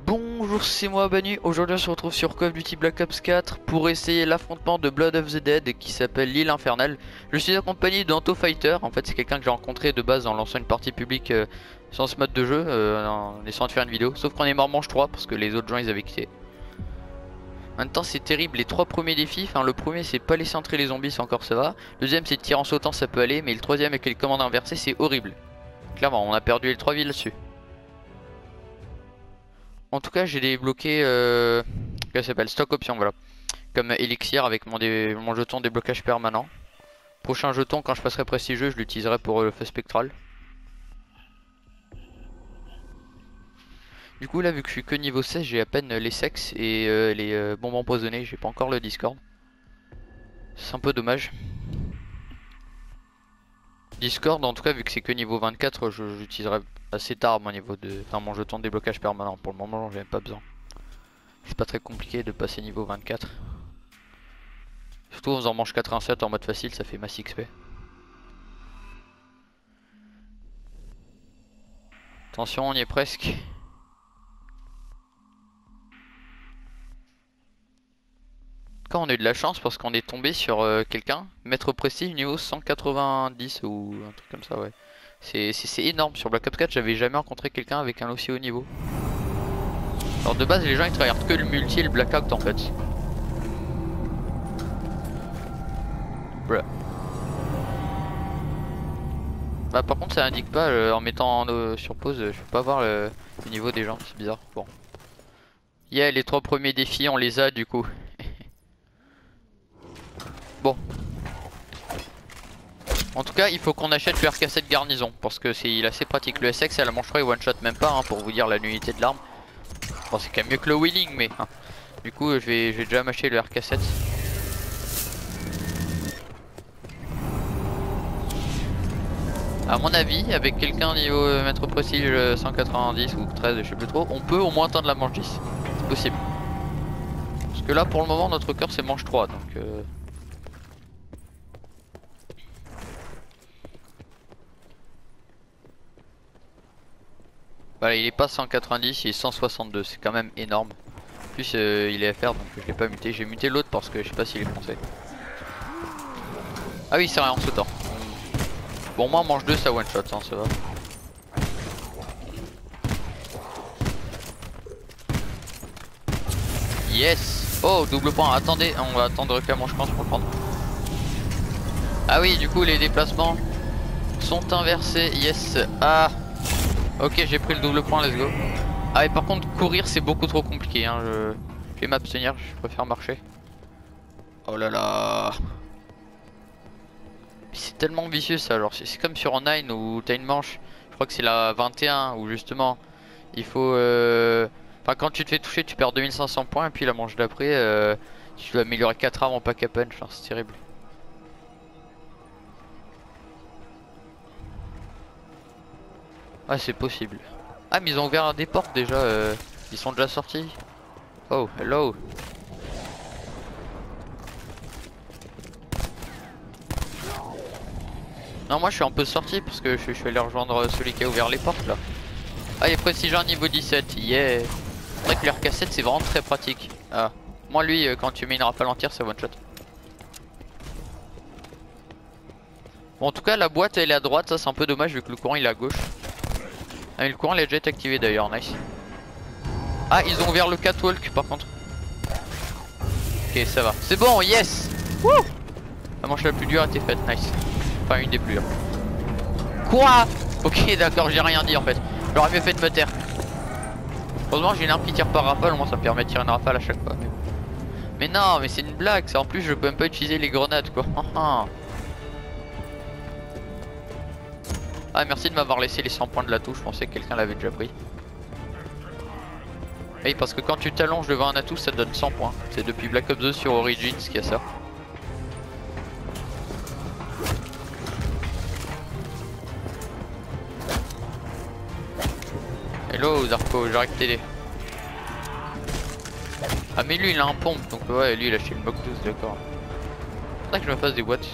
Bonjour, c'est moi Banu. Aujourd'hui on se retrouve sur Call of Duty Black Ops 4 pour essayer l'affrontement de Blood of the Dead qui s'appelle l'île infernale. Je suis accompagné d'Anto Fighter. En fait c'est quelqu'un que j'ai rencontré de base en lançant une partie publique sans ce mode de jeu, en essayant de faire une vidéo. Sauf qu'on est mort manche 3 parce que les autres gens ils avaient quitté. En même temps c'est terrible, les trois premiers défis, enfin le premier c'est pas laisser entrer les zombies, ça encore ça va. Le deuxième c'est tirer en sautant, ça peut aller, mais le troisième avec les commandes inversées c'est horrible. Clairement on a perdu les 3 vies là-dessus. En tout cas j'ai débloqué ça s'appelle stock option, voilà, comme élixir avec mon jeton déblocage permanent. Prochain jeton quand je passerai prestigieux je l'utiliserai pour le feu spectral. Du coup là vu que je suis que niveau 16 j'ai à peine les sexes et les bombes empoisonnées, j'ai pas encore le Discord. C'est un peu dommage. Discord en tout cas vu que c'est que niveau 24 j'utiliserai assez tard mon niveau de, enfin mon jeton de déblocage permanent. Pour le moment j'en ai pas besoin. C'est pas très compliqué de passer niveau 24. Surtout en faisant manche 87 en mode facile, ça fait masse XP. Attention, on y est presque. Quand on a eu de la chance parce qu'on est tombé sur quelqu'un, maître prestige niveau 190 ou un truc comme ça, ouais. C'est énorme. Sur Black Ops 4 j'avais jamais rencontré quelqu'un avec un aussi haut niveau. Alors de base les gens ils regardent que le multi et le blackout en fait. Voilà. Bah par contre ça indique pas en mettant sur pause, je peux pas voir le niveau des gens, c'est bizarre. Bon. Yeah, les 3 premiers défis on les a du coup. Bon. En tout cas il faut qu'on achète le RK7 garnison parce que il est assez pratique. Le SX à la manche 3 il one shot même pas hein, pour vous dire la nullité de l'arme. Bon c'est quand même mieux que le wheeling mais hein. Du coup je vais déjà m'acheter le RK7. A mon avis avec quelqu'un niveau maître prestige 190 ou 13 je sais plus trop, on peut au moins atteindre la manche 10. C'est possible. Parce que là pour le moment notre cœur c'est manche 3 donc voilà, il est pas 190, il est 162, c'est quand même énorme. En plus il est FR donc je l'ai pas muté, j'ai muté l'autre parce que je sais pas s'il est français. Ah oui c'est rien en sautant. Bon moi en manche 2 ça one shot hein, ça va. Yes. Oh double point, attendez, on va attendre que la manche pense pour le prendre. Ah oui du coup les déplacements sont inversés, yes. Ah ok j'ai pris le double point, let's go. Ah et par contre courir c'est beaucoup trop compliqué hein. Je vais m'abstenir, je préfère marcher. Oh là là. C'est tellement vicieux ça, genre c'est comme sur en 9 où t'as une manche, je crois que c'est la 21 où justement il faut enfin quand tu te fais toucher tu perds 2500 points et puis la manche d'après tu dois améliorer 4 armes en pack à punch, enfin, c'est terrible. Ah c'est possible. Ah mais ils ont ouvert des portes déjà, ils sont déjà sortis. Oh hello. Non moi je suis un peu sorti parce que je suis allé rejoindre celui qui a ouvert les portes là. Ah il est prestige un niveau 17, yeah. C'est vrai que le RK7 c'est vraiment très pratique. Ah. Moi lui quand tu mets une rafale entière c'est one shot. Bon en tout cas la boîte elle est à droite, ça c'est un peu dommage vu que le courant il est à gauche. Ah mais le courant il a déjà été activé d'ailleurs, nice. Ah ils ont ouvert le catwalk par contre. Ok ça va, c'est bon, yes. Wouh. La manche la plus dure a été faite, nice. Enfin une des plus dures. Quoi? Ok d'accord j'ai rien dit en fait. J'aurais mieux fait de me taire. Heureusement j'ai une arme qui tire par rafale, au moins ça me permet de tirer une rafale à chaque fois. Mais non mais c'est une blague ça, en plus je peux même pas utiliser les grenades quoi. Ah merci de m'avoir laissé les 100 points de l'atout, je pensais que quelqu'un l'avait déjà pris. Oui parce que quand tu t'allonges devant un atout ça donne 100 points. C'est depuis Black Ops 2 sur Origins qu'il y a ça. Hello Zarko, j'arrête de t'aider. Ah mais lui il a un pompe donc ouais lui il a acheté une Mach 12 d'accord. Faudrait que je me fasse des boîtes.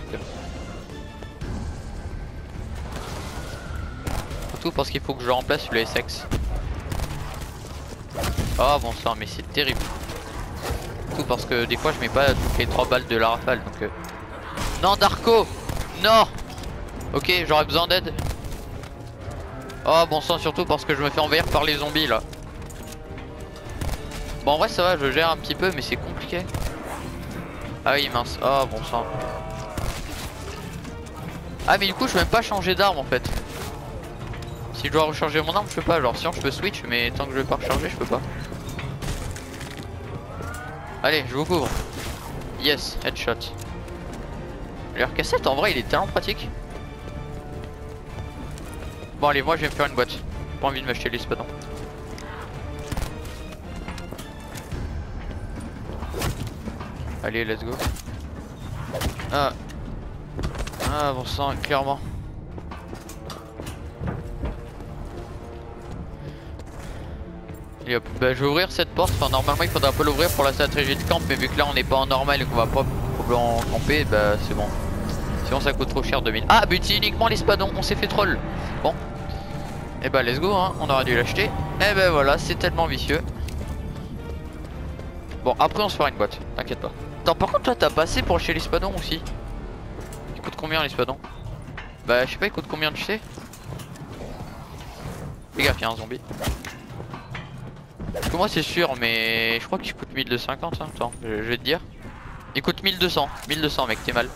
Surtout parce qu'il faut que je remplace le SX. Oh bon sang, mais c'est terrible. Surtout parce que des fois je mets pas toutes les 3 balles de la rafale donc Non Darko. Non. Ok, j'aurais besoin d'aide. Oh bon sang, surtout parce que je me fais envahir par les zombies là. Bon en vrai ça va, je gère un petit peu mais c'est compliqué. Ah oui mince, oh bon sang. Ah mais du coup je peux même pas changer d'arme en fait. Si je dois recharger mon arme je peux pas, genre sinon je peux switch mais tant que je vais pas recharger je peux pas. Allez je vous couvre. Yes, headshot. Leur cassette en vrai il est tellement pratique. Bon allez moi je vais me faire une boîte. J'ai pas envie de m'acheter les spadons. Allez let's go. Ah bon sang clairement. Et hop, bah je vais ouvrir cette porte, enfin normalement il faudra pas l'ouvrir pour la stratégie de camp mais vu que là on n'est pas en normal et qu'on va pas probablement camper, bah c'est bon. Sinon ça coûte trop cher 2000. Ah but uniquement les spadons, on s'est fait troll. Bon. Et bah let's go hein, on aurait dû l'acheter. Et bah voilà, c'est tellement vicieux. Bon après on se fera une boîte, t'inquiète pas. Attends par contre toi t'as passé pour acheter les spadons aussi. Ils coûtent combien les spadons? Bah je sais pas, ils coûtent combien tu sais? Fais gaffe, y'a un zombie. Parce que moi c'est sûr mais je crois qu'il coûte 1250 hein. Attends, je vais te dire. Il coûte 1200 mec, t'es mal.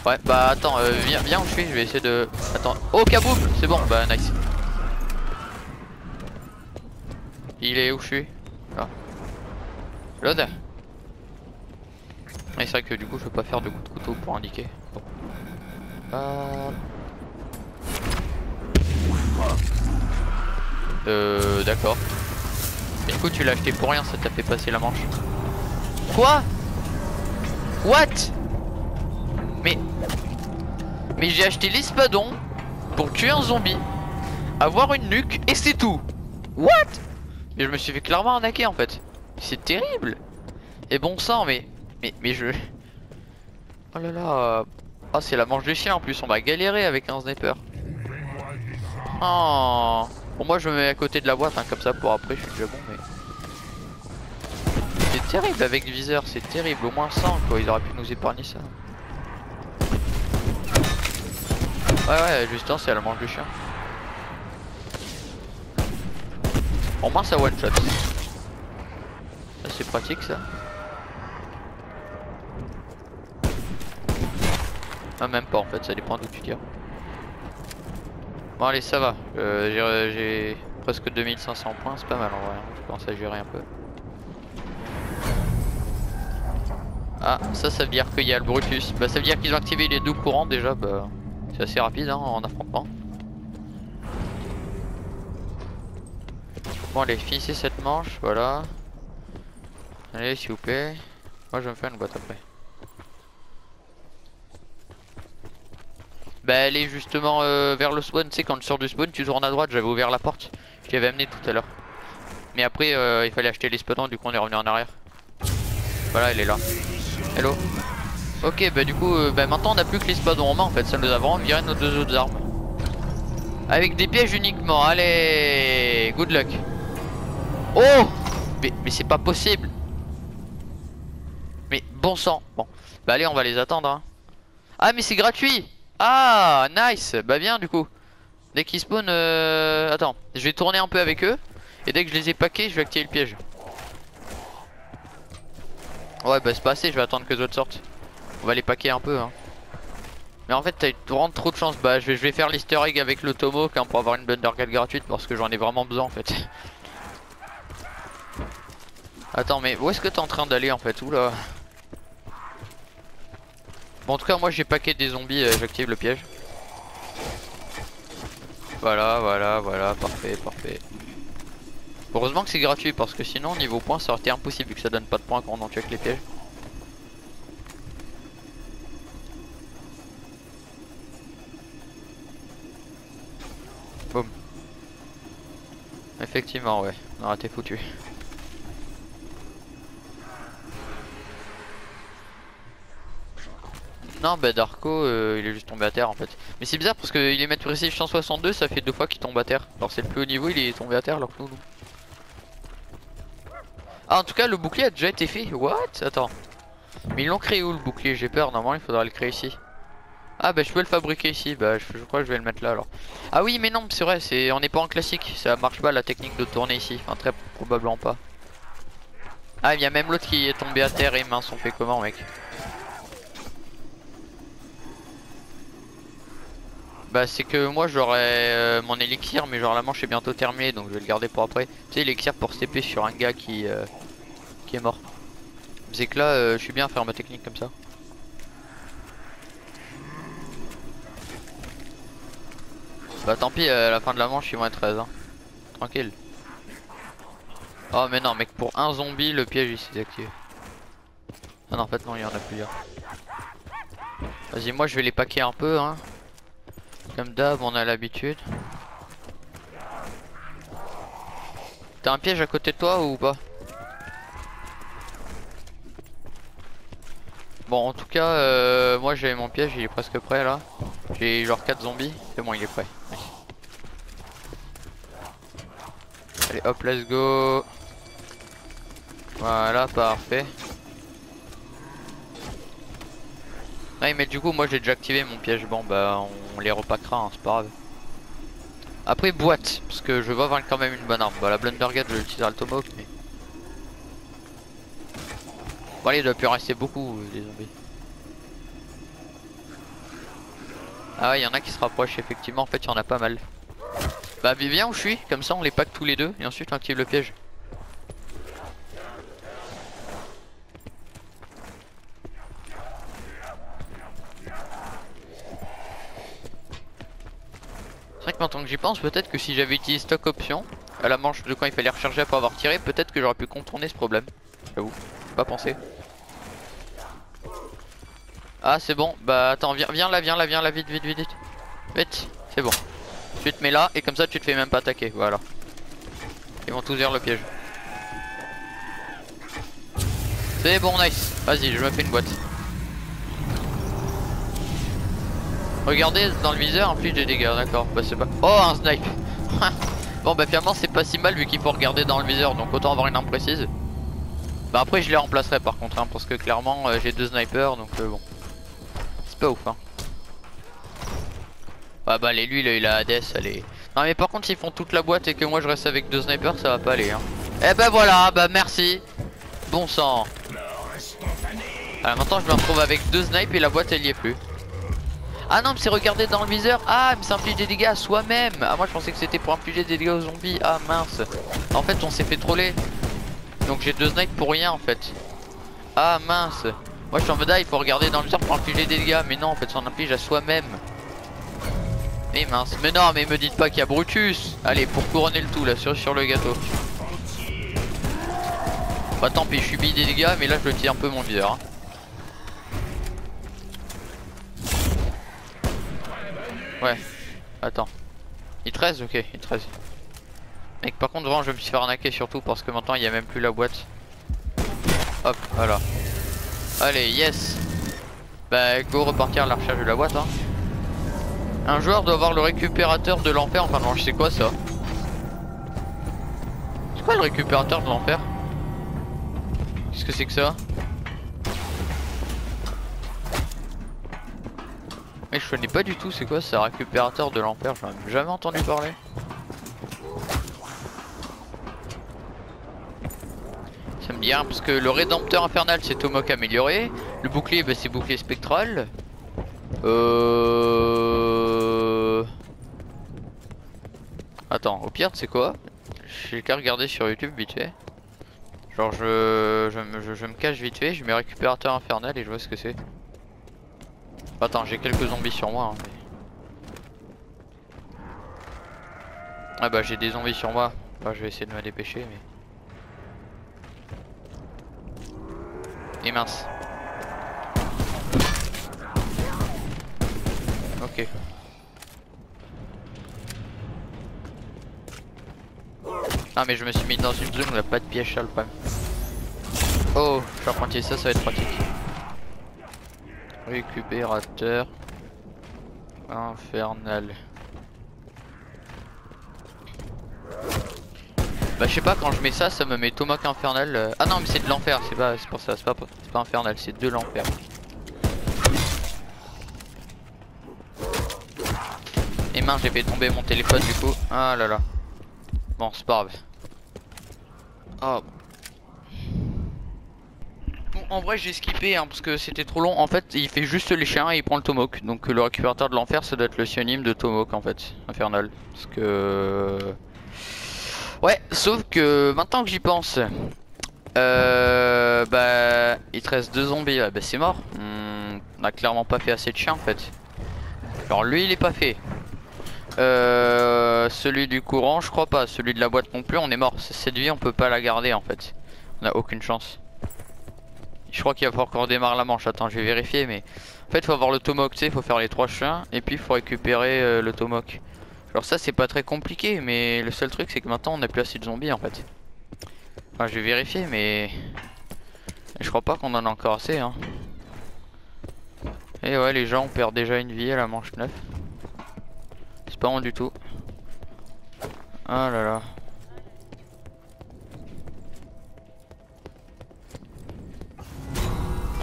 Ouais bah attends, viens où je suis, je vais essayer de... Attends, oh kaboum, c'est bon, bah nice. Il est où je suis? Ah. Load. Et c'est vrai que du coup je peux pas faire de coup de couteau pour indiquer. Bon. D'accord. Et du coup tu l'as acheté pour rien, ça t'a fait passer la manche. Quoi? What? Mais j'ai acheté l'espadon pour tuer un zombie, avoir une nuque et c'est tout. What? Mais je me suis fait clairement arnaquer en fait. C'est terrible. Et bon sang mais je... Oh là là. Oh c'est la manche du chien en plus, on va galérer avec un sniper. Oh. Bon moi je me mets à côté de la boîte hein, comme ça pour après je suis déjà bon mais... C'est terrible avec le viseur, c'est terrible, au moins 100 quoi, ils auraient pu nous épargner ça. Ouais justement c'est à la manche du chien. Au moins ça one shot. Ça c'est pratique ça. Ah même pas en fait, ça dépend d'où tu tires. Bon allez ça va, j'ai presque 2500 points, c'est pas mal en vrai, je commence à gérer un peu. Ah ça veut dire qu'il y a le Brutus, bah ça veut dire qu'ils ont activé les deux courants déjà, bah c'est assez rapide hein, en affrontement. Bon allez finissez cette manche, voilà. Allez s'il vous plaît, moi je vais me faire une boîte après. Bah elle est justement vers le spawn, tu sais quand tu sors du spawn tu tournes à droite, j'avais ouvert la porte, je t'y avais amené tout à l'heure. Mais après il fallait acheter les spawnants, du coup on est revenu en arrière. Voilà elle est là. Hello. Ok bah du coup bah maintenant on n'a plus que les spadons en main en fait, ça nous a vraiment viré nos deux autres armes. Avec des pièges uniquement, allez. Good luck. Oh mais c'est pas possible. Mais bon sang. Bon bah allez on va les attendre hein. Ah mais c'est gratuit. Ah nice. Bah bien du coup. Dès qu'ils spawnent attends, je vais tourner un peu avec eux. Et dès que je les ai packés je vais activer le piège. Ouais bah c'est pas assez, je vais attendre que les autres sortent. On va les packer un peu hein. Mais en fait t'as eu vraiment trop de chance. Bah je vais faire l'easter egg avec le Tomahawk hein, pour avoir une Blundergat gratuite parce que j'en ai vraiment besoin en fait. Attends mais où est-ce que t'es en train d'aller en fait? Oula. Bon en tout cas moi j'ai packé des zombies, j'active le piège. Voilà, parfait. Heureusement que c'est gratuit parce que sinon niveau points ça aurait été impossible vu que ça donne pas de points quand on tue avec les pièges. Boum. Effectivement ouais, on aurait été foutu. Non bah Darko il est juste tombé à terre en fait. Mais c'est bizarre parce qu'il est mettre précis 162, ça fait 2 fois qu'il tombe à terre. Alors c'est le plus haut niveau, il est tombé à terre alors que nous. Ah en tout cas le bouclier a déjà été fait. What? Attends. Mais ils l'ont créé où le bouclier? J'ai peur, normalement il faudra le créer ici. Ah bah je peux le fabriquer ici, bah je crois que je vais le mettre là alors. Ah oui mais non c'est vrai, on n'est pas en classique, ça marche pas la technique de tourner ici, enfin très probablement pas. Ah il y a même l'autre qui est tombé à terre et mince on fait comment mec? Bah c'est que moi j'aurai mon élixir mais genre la manche est bientôt terminée donc je vais le garder pour après. Tu sais l'élixir pour TP sur un gars qui est mort. C'est que là je suis bien à faire ma technique comme ça. Bah tant pis à la fin de la manche ils vont être 13 hein. Tranquille. Oh mais non mec pour un zombie le piège il s'est désactivé. Ah non en fait non il y en a plusieurs. Vas-y moi je vais les paquer un peu hein. Comme d'hab on a l'habitude. T'as un piège à côté de toi ou pas? Bon en tout cas moi j'ai mon piège il est presque prêt là. J'ai genre 4 zombies. C'est bon il est prêt. Nice. Allez hop let's go. Voilà parfait. Ouais mais du coup moi j'ai déjà activé mon piège. Bon bah on les repackera hein, c'est pas grave. Après boîte parce que je veux avoir quand même une bonne arme. Bah la Blundergat je vais utiliser le Tomahawk mais... Bon allez il doit plus rester beaucoup des zombies. Ah ouais il y en a qui se rapprochent effectivement en fait il y en a pas mal. Bah viens où je suis comme ça on les pack tous les deux et ensuite on active le piège. C'est vrai que maintenant que j'y pense peut-être que si j'avais utilisé stock option à la manche de quand il fallait recharger après avoir tiré peut-être que j'aurais pu contourner ce problème. J'avoue, pas pensé. Ah c'est bon, bah attends viens là vite vite, c'est bon. Tu te mets là et comme ça tu te fais même pas attaquer, voilà. Ils vont tous vers le piège. C'est bon nice, vas-y je me fais une boîte. Regardez dans le viseur en plus des dégâts, d'accord, bah c'est pas... Oh un snipe. Bon bah finalement c'est pas si mal vu qu'il faut regarder dans le viseur donc autant avoir une arme précise. Bah après je les remplacerai par contre hein, parce que clairement j'ai 2 snipers donc bon. C'est pas ouf hein. Ah bah lui il a Hades allez. Non mais par contre s'ils font toute la boîte et que moi je reste avec 2 snipers ça va pas aller hein. Eh bah voilà bah merci. Bon sang. Alors maintenant je me retrouve avec 2 snipes et la boîte elle y est plus. Ah non mais c'est regarder dans le viseur. Ah mais ça inflige des dégâts à soi-même. Ah moi je pensais que c'était pour infliger des dégâts aux zombies. Ah mince. En fait on s'est fait troller. Donc j'ai 2 snipes pour rien en fait. Ah mince. Moi je suis en mode il faut regarder dans le viseur pour infliger des dégâts. Mais non en fait ça en inflige à soi-même. Mais mince. Mais non mais me dites pas qu'il y a Brutus. Allez pour couronner le tout là sur le gâteau. Bah tant pis je subis des dégâts mais là je tire un peu mon viseur hein. Ouais, attends. Il 13 ok, il 13. Mec par contre vraiment je me suis fait arnaquer surtout parce que maintenant il n'y a même plus la boîte. Hop, voilà. Allez, yes. Bah go repartir à la recherche de la boîte hein. Un joueur doit avoir le récupérateur de l'enfer. Enfin non, je sais quoi ça. C'est quoi le récupérateur de l'enfer? Qu'est-ce que c'est que ça? Mais je connais pas du tout c'est quoi ça, récupérateur de l'enfer, j'en ai jamais entendu parler. Ça me dit rien parce que le rédempteur infernal c'est Tomahawk amélioré. Le bouclier bah, c'est bouclier spectral. Attends, au pire c'est quoi? J'ai qu'à regarder sur YouTube vite fait. Genre je me cache vite fait, je mets récupérateur infernal et je vois ce que c'est. Attends, j'ai quelques zombies sur moi hein, mais... Ah bah j'ai des zombies sur moi. Bah, je vais essayer de me dépêcher mais... Et mince. Ok. Ah mais je me suis mis dans une zone où il n'y a pas de piège, ça le problème. Oh, je vais apprendre ça, ça va être pratique. Récupérateur infernal. Bah je sais pas, quand je mets ça, ça me met Tomahawk infernal. Ah non mais c'est de l'enfer, c'est pour ça, c'est pas infernal, c'est de l'enfer. Et mince, j'ai fait tomber mon téléphone du coup. Ah là là. Bon c'est pas grave. Oh. Bon, en vrai j'ai skippé hein, parce que c'était trop long. En fait il fait juste les chiens et il prend le Tomahawk. Donc le récupérateur de l'enfer ça doit être le synonyme de Tomahawk en fait. Infernal. Parce que... Ouais, sauf que maintenant que j'y pense, bah il te reste 2 zombies là, bah c'est mort. On a clairement pas fait assez de chiens en fait. Alors lui il est pas fait. Celui du courant je crois pas, celui de la boîte non plus, on est mort. Cette vie on peut pas la garder en fait. On a aucune chance. Je crois qu'il va falloir qu'on redémarre la manche, attends je vais vérifier mais... En fait faut avoir le Tomahawk, tu sais, faut faire les 3 chiens et puis il faut récupérer le Tomahawk. Alors ça c'est pas très compliqué mais le seul truc c'est que maintenant on a plus assez de zombies en fait. Enfin je vais vérifier mais... Je crois pas qu'on en a encore assez hein. Et ouais les gens on perd déjà une vie à la manche 9. C'est pas bon du tout. Ah là là.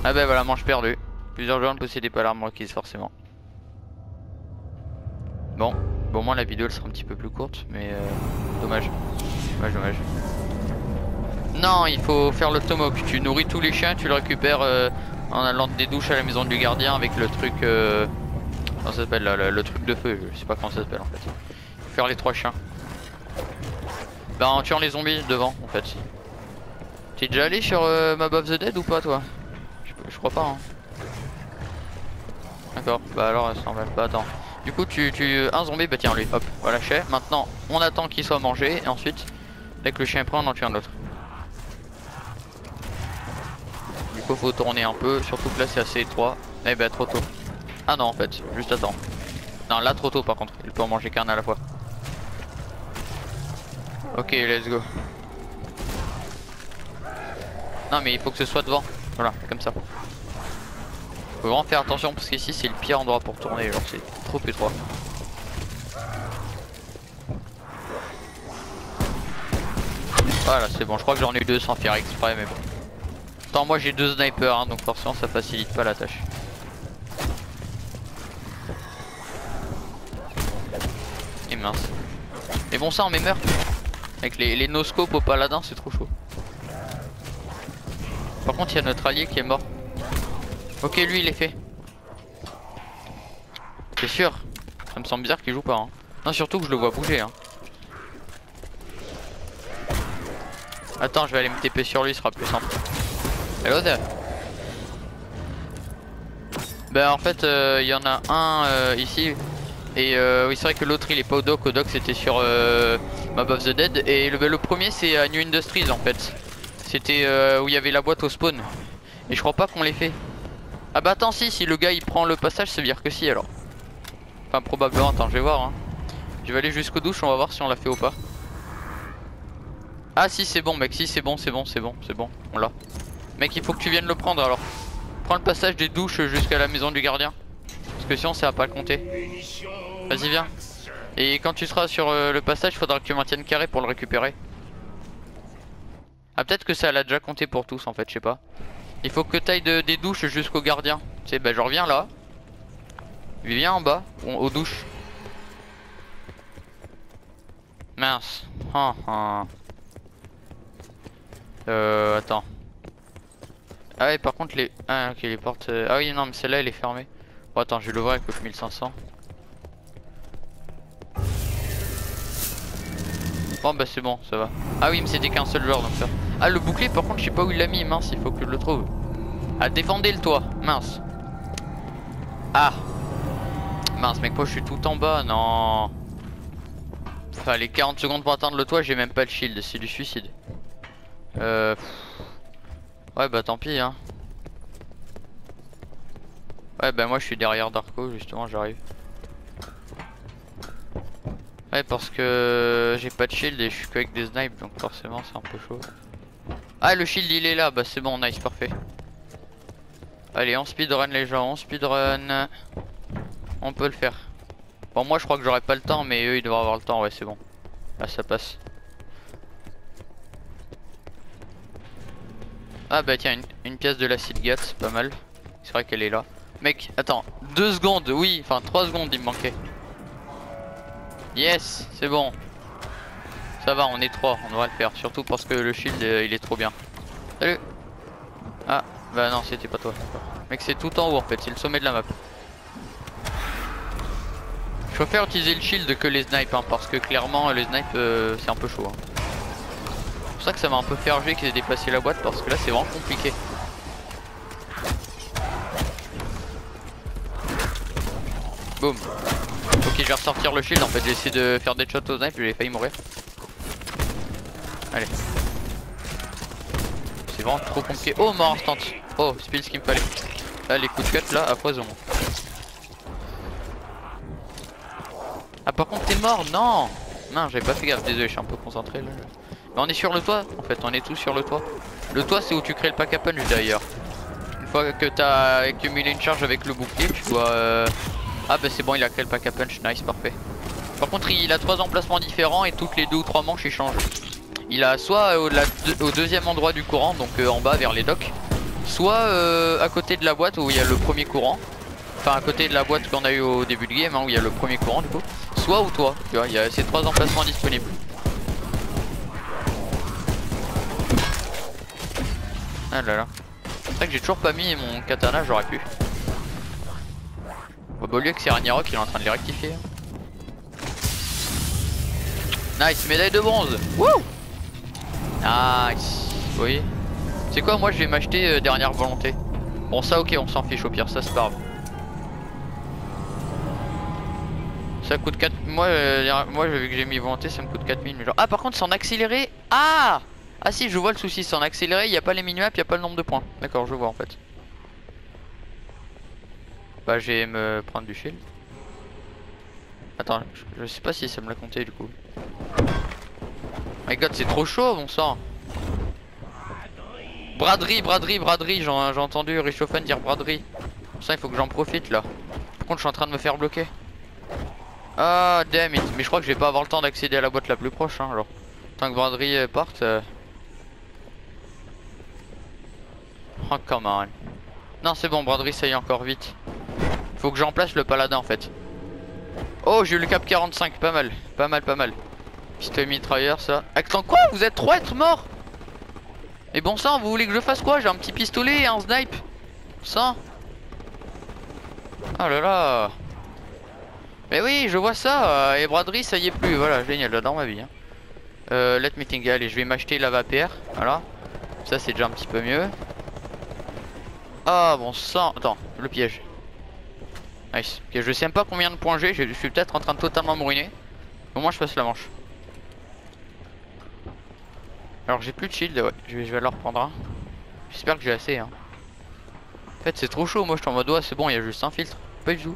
Ah bah voilà, manche perdue. Plusieurs joueurs ne possédaient pas l'arme requise forcément. Bon, au moins la vidéo elle sera un petit peu plus courte, mais dommage. Dommage. Non, il faut faire le Tomahawk. Tu nourris tous les chiens, tu le récupères en allant des douches à la maison du gardien avec le truc... comment ça s'appelle là, le truc de feu, je sais pas comment ça s'appelle en fait. Il faut faire les 3 chiens. Bah en tuant les zombies devant en fait. T'es déjà allé sur Mob of the Dead ou pas toi? Je crois pas hein. D'accord, bah alors ça en va pas, attends. Du coup un zombie, bah tiens lui, hop, voilà chef. Maintenant on attend qu'il soit mangé et ensuite dès que le chien est prêt on en tue un autre. Du coup faut tourner un peu, surtout que là c'est assez étroit. Eh bah trop tôt. Ah non en fait, juste attends. Non là trop tôt par contre, il peut en manger qu'un à la fois. Ok let's go. Non mais il faut que ce soit devant, voilà comme ça. Faut vraiment faire attention parce qu'ici c'est le pire endroit pour tourner, genre c'est trop étroit. Voilà c'est bon, je crois que j'en ai eu 2 sans faire exprès mais bon. Attends moi j'ai 2 snipers hein, donc forcément ça facilite pas la tâche. Et mince. Mais bon ça on met meurt. Avec les no-scopes au paladin c'est trop chaud. Par contre il y a notre allié qui est mort. Ok lui il est fait. C'est sûr. Ça me semble bizarre qu'il joue pas hein. Non surtout que je le vois bouger hein. Attends je vais aller me TP sur lui, ce sera plus simple. Hello there. Bah en fait il y en a un ici. Et oui c'est vrai que l'autre il est pas au dock c'était sur Mob of the Dead. Et le premier c'est à New Industries en fait. C'était où il y avait la boîte au spawn. Et je crois pas qu'on l'ait fait. Ah bah attends si le gars il prend le passage ça veut dire que si alors. Enfin probablement, attends je vais voir hein. Je vais aller jusqu'aux douches, on va voir si on l'a fait ou pas. Ah si c'est bon mec, si c'est bon, on l'a. Mec il faut que tu viennes le prendre alors. Prends le passage des douches jusqu'à la maison du gardien. Parce que sinon ça va pas le compter. Vas-y viens. Et quand tu seras sur le passage, faudra que tu maintiennes carré pour le récupérer. Ah peut-être que ça l'a déjà compté pour tous en fait, je sais pas. Il faut que t'ailles des douches jusqu'au gardien. Tu sais, bah je reviens là. Viens en bas, aux douches. Mince. Attends. Ah ouais par contre les... Ah ok les portes... Ah oui non mais celle-là elle est fermée. Bon attends je vais l'ouvrir avec le 1500. Bon bah c'est bon ça va. Ah oui mais c'était qu'un seul joueur donc ça. Ah le bouclier par contre je sais pas où il l'a mis, mince il faut que je le trouve. Ah défendez le toit, mince. Ah mince mec moi je suis tout en bas, non. Enfin les 40 secondes pour atteindre le toit j'ai même pas le shield, c'est du suicide. Ouais bah tant pis hein. Ouais bah moi je suis derrière Darko justement j'arrive. Ouais parce que j'ai pas de shield et je suis qu'avec des snipes donc forcément c'est un peu chaud. Ah le shield il est là, bah c'est bon nice parfait. Allez, on speedrun les gens, on speedrun. On peut le faire. Bon, moi je crois que j'aurai pas le temps, mais eux ils devraient avoir le temps, ouais, c'est bon. Là, ça passe. Ah bah tiens, une pièce de l'acide gas, c'est pas mal. C'est vrai qu'elle est là. Mec, attends, 2 secondes, oui, enfin 3 secondes il me manquait. Yes, c'est bon. Ça va, on est 3, on devrait le faire. Surtout parce que le shield il est trop bien. Salut. Ah, bah non, c'était pas toi. Mec, c'est tout en haut en fait, c'est le sommet de la map. Je préfère utiliser le shield que les snipes, hein, parce que clairement les snipes c'est un peu chaud. Hein. C'est pour ça que ça m'a un peu fait arger qu'ils aient déplacé la boîte, parce que là c'est vraiment compliqué. Boum. Ok, je vais ressortir le shield en fait, j'ai essayé de faire des shots aux snipes, j'ai failli mourir. Allez. C'est vraiment trop compliqué. Oh, mort instant. Oh, c'est pile ce qu'il me fallait. Là, les coups de cut là, à foison. Ah, par contre, t'es mort, non. Non, j'avais pas fait gaffe, désolé, je suis un peu concentré là. Mais on est sur le toit, en fait, on est tous sur le toit. Le toit, c'est où tu crées le pack à punch d'ailleurs. Une fois que t'as accumulé une charge avec le bouclier, tu dois. Ah, bah c'est bon, il a créé le pack à punch, nice, parfait. Par contre, il a 3 emplacements différents et toutes les 2 ou 3 manches il change. Il a soit au deuxième endroit du courant, donc en bas vers les docks, soit à côté de la boîte où il y a le premier courant. Enfin à côté de la boîte qu'on a eu au début de game, hein, où il y a le premier courant du coup. Soit au toit, tu vois, il y a ces 3 emplacements disponibles. Ah là là. C'est vrai que j'ai toujours pas mis mon katana, j'aurais pu. Bah, au lieu que c'est Ragnarok, il est en train de les rectifier. Nice, médaille de bronze. Wouh! Nice. Vous voyez? C'est quoi, moi je vais m'acheter dernière volonté. Bon ça ok, on s'en fiche au pire, ça c'est pas grave. Ça coûte 4... Moi vu que j'ai mis volonté ça me coûte 4000 mais genre... Ah par contre c'est en accéléré. Ah si je vois le souci, c'est en accéléré, il n'y a pas les mini-maps, il n'y a pas le nombre de points. D'accord, je vois en fait. Bah je vais me prendre du shield. Attends, je sais pas si ça me l'a compté du coup. My god c'est trop chaud mon sang. Braderie, j'ai entendu Richofen dire braderie. Pour ça il faut que j'en profite là. Par contre je suis en train de me faire bloquer. Ah damn it. Mais je crois que je vais pas avoir le temps d'accéder à la boîte la plus proche hein, alors. Tant que braderie parte Oh come on. Non c'est bon, braderie ça y est encore vite. Faut que j'en place le paladin en fait. Oh j'ai eu le cap 45, pas mal. Pas mal. Pistolet mitrailleur ça. Attends quoi, vous êtes 3 à être morts? Et bon sang, vous voulez que je fasse quoi? J'ai un petit pistolet et un snipe. Ça. Oh là là. Mais oui, je vois ça. Et braderie, ça y est plus. Voilà, génial, dans ma vie. Hein. Let me think. Allez, je vais m'acheter la vapeur. Voilà. Ça, c'est déjà un petit peu mieux. Ah, bon sang. Attends, le piège. Nice. Ok, je sais même pas combien de points j'ai. Je suis peut-être en train de totalement me ruiner. Au moins, je passe la manche. Alors, j'ai plus de shield. Ouais, je vais leur reprendre un. J'espère que j'ai assez. Hein. En fait, c'est trop chaud. Moi, je suis en mode, ouais, c'est bon, il y a juste un filtre. Pas du tout.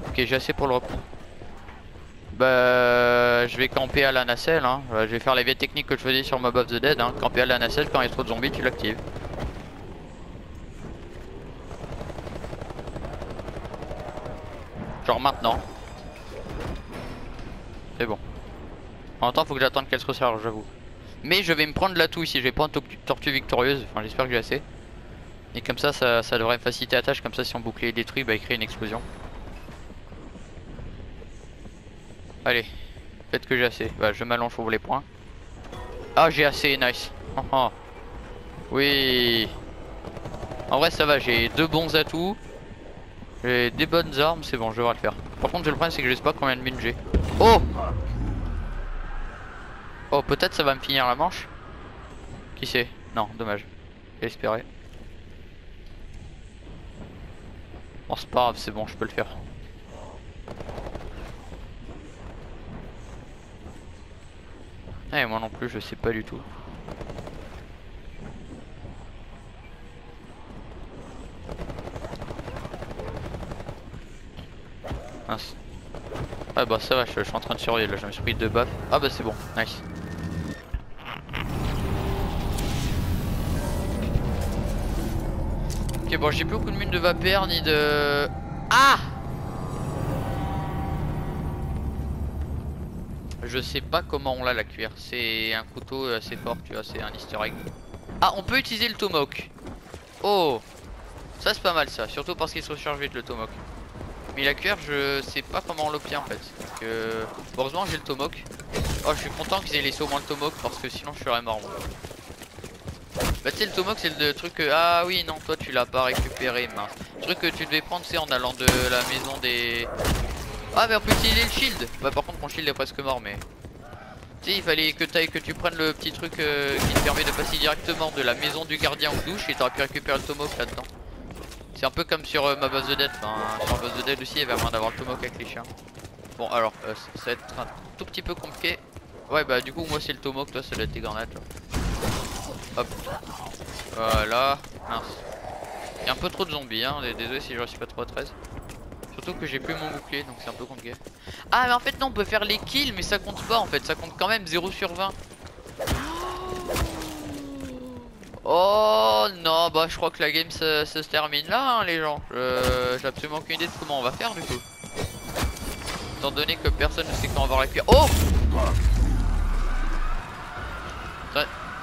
Ok, j'ai assez pour le reprendre. Bah, je vais camper à la nacelle. Hein. Je vais faire la vieille technique que je faisais sur Mob of the Dead. Hein. Camper à la nacelle, quand il y a trop de zombies, tu l'actives. Genre maintenant. C'est bon. En même temps, faut que j'attende qu'elle se recharge, j'avoue. Mais je vais me prendre l'atout ici. Je vais prendre tortue victorieuse. Enfin, j'espère que j'ai assez. Et comme ça, ça devrait me faciliter la tâche. Comme ça, si on bouclier est détruit, bah, il crée une explosion. Allez, peut-être que j'ai assez. Bah, je m'allonge pour les points. Ah, j'ai assez, nice. Oh, oh. Oui. En vrai, ça va, j'ai 2 bons atouts. J'ai des bonnes armes, c'est bon, je vais le faire. Par contre, le problème, c'est que je sais pas combien de mines j'ai. Oh! Oh, peut-être ça va me finir la manche. Qui sait? Non, dommage. J'ai espéré. Bon, c'est pas grave, c'est bon, je peux le faire. Eh, moi non plus, je sais pas du tout. Mince. Ah bah ça va, je suis en train de survivre là, je me suis pris 2 baffes. Ah bah c'est bon, nice. Ok, bon, j'ai plus beaucoup de mine de vapeur ni de. Ah! Je sais pas comment on l'a la cuillère. C'est un couteau assez fort, tu vois, c'est un easter egg. Ah, on peut utiliser le tomahawk. Oh! Ça, c'est pas mal ça, surtout parce qu'il se recharge vite le tomahawk. Mais la cuillère, je sais pas comment on l'obtient en fait. Donc, heureusement, j'ai le tomahawk. Oh, je suis content qu'ils aient laissé au moins le tomahawk parce que sinon, je serais mort. Moi. Bah, tu sais, le tomahawk, c'est le truc que. Ah, oui, non, toi, tu l'as pas récupéré, mince. Le truc que tu devais prendre, c'est en allant de la maison des. Ah, mais on peut utiliser le shield. Bah, par contre, mon shield est presque mort, mais. Tu sais, il fallait que tu prennes le petit truc qui te permet de passer directement de la maison du gardien aux douches et t'aurais pu récupérer le tomahawk là-dedans. C'est un peu comme sur ma base de dead. Enfin, sur ma base de dead aussi, il y avait moyen d'avoir le tomahawk avec les chiens. Bon, alors, ça va être un tout petit peu compliqué. Ouais, bah, du coup, moi, c'est le tomahawk, toi, ça doit être des grenades. Hop. Voilà. Mince. Il y a un peu trop de zombies, hein. Désolé si je suis pas trop à 13. Surtout que j'ai plus mon bouclier, donc c'est un peu compliqué. Ah, mais en fait, non, on peut faire les kills, mais ça compte pas en fait. Ça compte quand même 0 sur 20. Oh non, bah je crois que la game se termine là, hein, les gens. J'ai absolument aucune idée de comment on va faire du coup. Étant donné que personne ne sait quand on va récupérer. Oh!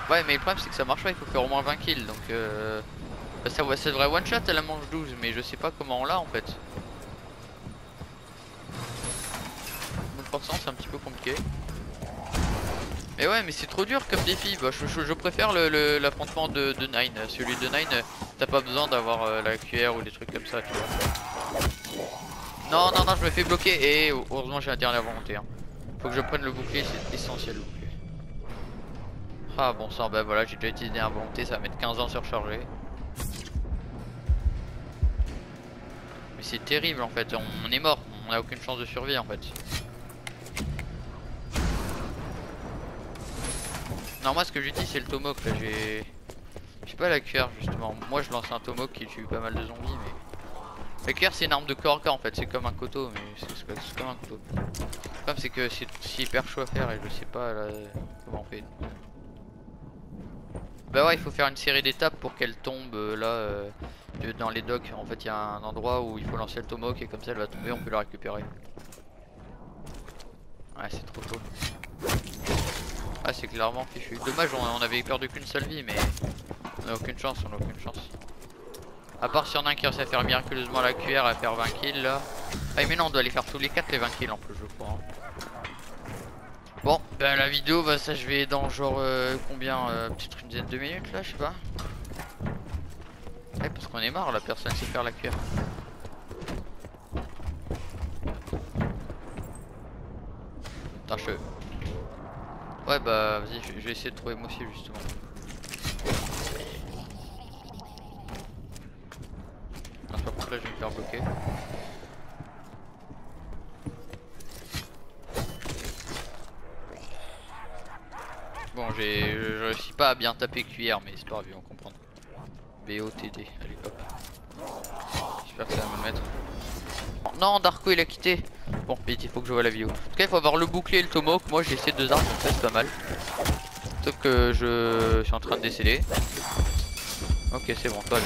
Ouais, mais le problème c'est que ça marche pas, il faut faire au moins 20 kills. Donc bah, ça devrait one shot à la manche 12, mais je sais pas comment on l'a en fait. Donc forcément c'est un petit peu compliqué. Mais ouais, mais c'est trop dur comme défi. Bah, je préfère l'affrontement de Nine. Celui de Nine, t'as pas besoin d'avoir la cuillère ou des trucs comme ça, tu vois. Non, non, non, je me fais bloquer. Et heureusement, j'ai la dernière volonté. Hein. Faut que je prenne le bouclier, c'est essentiel le bouclier. Ah, bon sang, bah voilà, j'ai déjà utilisé la volonté. Ça va mettre 15 ans à se recharger. Mais c'est terrible en fait. On est mort. On a aucune chance de survie en fait. Non, moi ce que j'utilise c'est le tomahawk là, j'ai pas la cuillère justement. Moi je lance un tomahawk qui tue pas mal de zombies, mais la cuillère c'est une arme de corps à corps en fait, c'est comme un couteau, mais c'est comme un couteau. Le problème c'est que c'est hyper chaud à faire et je sais pas là, comment on fait. Bah ouais, il faut faire une série d'étapes pour qu'elle tombe dans les docks. En fait il y a un endroit où il faut lancer le tomahawk et comme ça elle va tomber, on peut la récupérer. Ouais, c'est trop chaud. Ah, c'est clairement fichu. Dommage, on avait perdu qu'une seule vie, mais on a aucune chance, on a aucune chance. À part si y en a un qui réussit à faire miraculeusement la cuillère, à faire 20 kills là. Ah, mais non, on doit aller faire tous les 4 les 20 kills en plus, je crois. Bon, ben la vidéo va s'achever dans genre combien peut-être une dizaine de minutes là, je sais pas. Ouais, parce qu'on est marre, la personne sait faire la cuillère. Attends, ouais, bah vas-y, je vais essayer de trouver moi aussi justement. Non, par contre là je vais me faire bloquer. Bon, je réussis pas à bien taper cuillère, mais c'est pas grave, ils vont comprendre. BOTD, allez hop. J'espère que ça va me le mettre. Oh, non, Darko il a quitté. Bon, vite, il faut que je vois la vidéo. En tout cas, il faut avoir le bouclier et le tomahawk. Moi j'ai ces deux armes, donc ça c'est pas mal. Sauf que je suis en train de décéder. Ok, c'est bon, toi.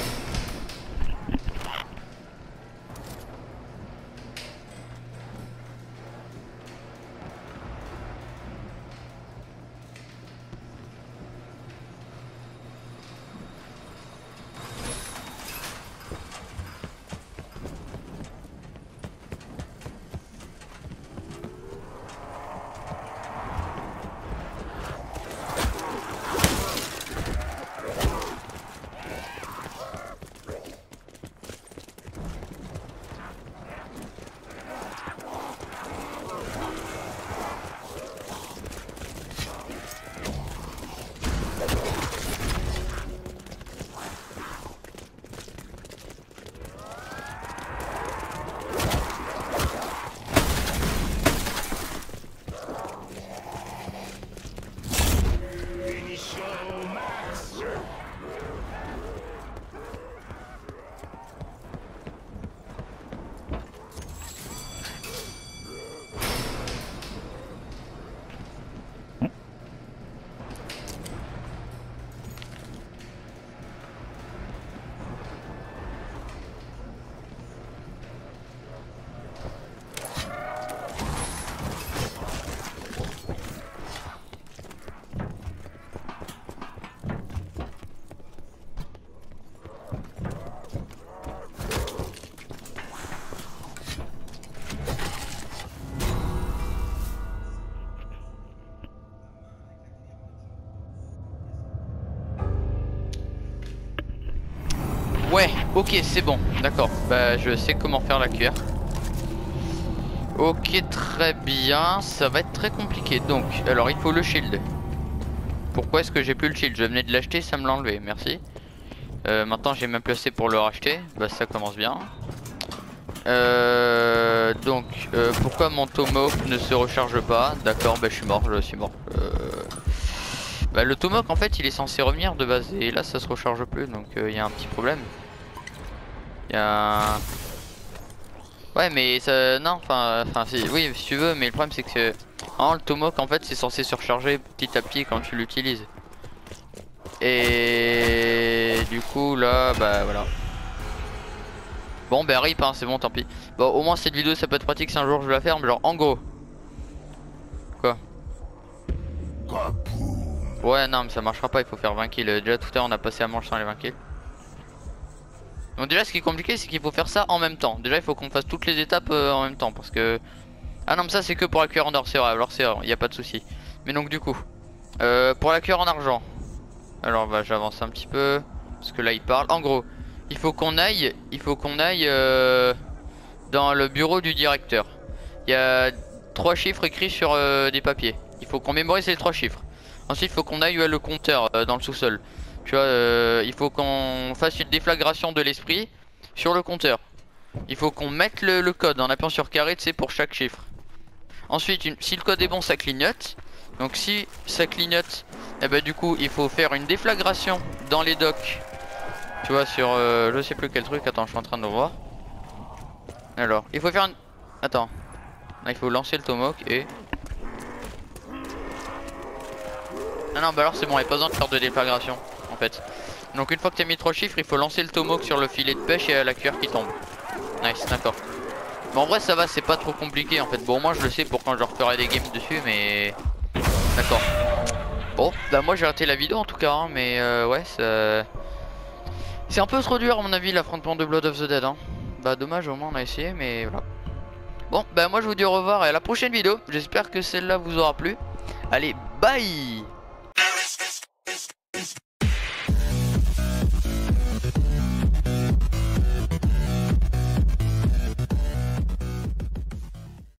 Ouais, ok, c'est bon, d'accord. Bah, je sais comment faire la cuillère. Ok, très bien, ça va être très compliqué. Donc, alors il faut le shield. Pourquoi est-ce que j'ai plus le shield? Je venais de l'acheter, ça me l'a enlevé, merci. Maintenant j'ai même placé pour le racheter, bah ça commence bien. Pourquoi mon tomahawk ne se recharge pas? D'accord, bah je suis mort. Bah le tomahawk en fait il est censé revenir de base et là ça se recharge plus, donc il y a un petit problème. Il y a... Ouais mais ça... Non, enfin si, oui si tu veux, mais le problème c'est que... le tomahawk en fait c'est censé se recharger petit à petit quand tu l'utilises. Et du coup là, bah voilà. Bon bah rip hein, c'est bon, tant pis. Bon au moins cette vidéo ça peut être pratique si un jour je la ferme, genre en gros. Quoi? Ouais non mais ça marchera pas, il faut faire 20 kills. Déjà tout à l'heure on a passé à manche sans les 20 kills. Donc déjà ce qui est compliqué c'est qu'il faut faire ça en même temps. Déjà il faut qu'on fasse toutes les étapes en même temps parce que... Ah non mais ça c'est que pour la cuillère en or, c'est vrai, alors c'est vrai, y a pas de souci. Mais donc du coup, pour la cuillère en argent. Alors bah j'avance un petit peu parce que là il parle. En gros, il faut qu'on aille dans le bureau du directeur. Il y a 3 chiffres écrits sur des papiers. Il faut qu'on mémorise les 3 chiffres. Ensuite il faut qu'on aille le compteur dans le sous-sol. Tu vois, il faut qu'on fasse une déflagration de l'esprit sur le compteur. Il faut qu'on mette le code en appuyant sur carré, tu sais, pour chaque chiffre. Ensuite, si le code est bon, ça clignote. Donc si ça clignote, et bah du coup, il faut faire une déflagration dans les docks. Tu vois, sur je sais plus quel truc. Attends, je suis en train de le voir. Alors, il faut faire une... Attends. Là, il faut lancer le tomahawk et... Ah non, bah alors c'est bon, il n'y a pas besoin de faire de déflagration en fait. Donc une fois que tu as mis 3 chiffres, il faut lancer le tomahawk sur le filet de pêche et la cuillère qui tombe. Nice, d'accord. Bon en vrai ça va, c'est pas trop compliqué en fait. Bon moi je le sais pour quand je referai des games dessus, mais... D'accord. Bon, bah moi j'ai raté la vidéo en tout cas, hein, mais ouais, c'est un peu trop dur à mon avis l'affrontement de Blood of the Dead. Hein. Bah dommage, au moins on a essayé, mais voilà. Bon, bah moi je vous dis au revoir et à la prochaine vidéo. J'espère que celle-là vous aura plu. Allez, bye!